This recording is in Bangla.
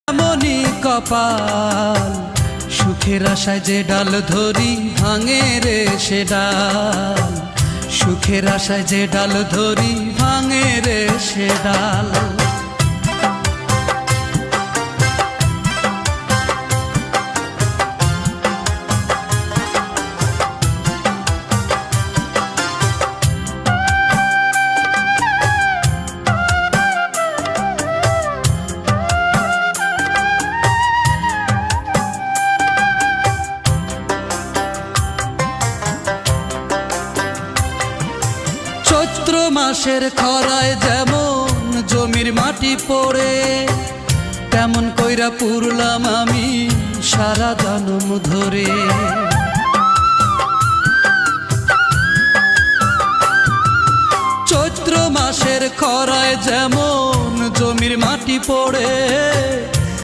এমনই কপাল সুখের আশায় যে ডাল ধরি ভাঙে রে সে ডাল, সুখের আশায় যে ডাল ধরি ভাঙে রে সে ডাল। চৈত্র মাসের খরায় যেমন জমির মাটি পড়ে, তেমন কইরা পুরলাম আমি সারা জনম ধরে। চৈত্র মাসের খরায় যেমন জমির মাটি পড়ে,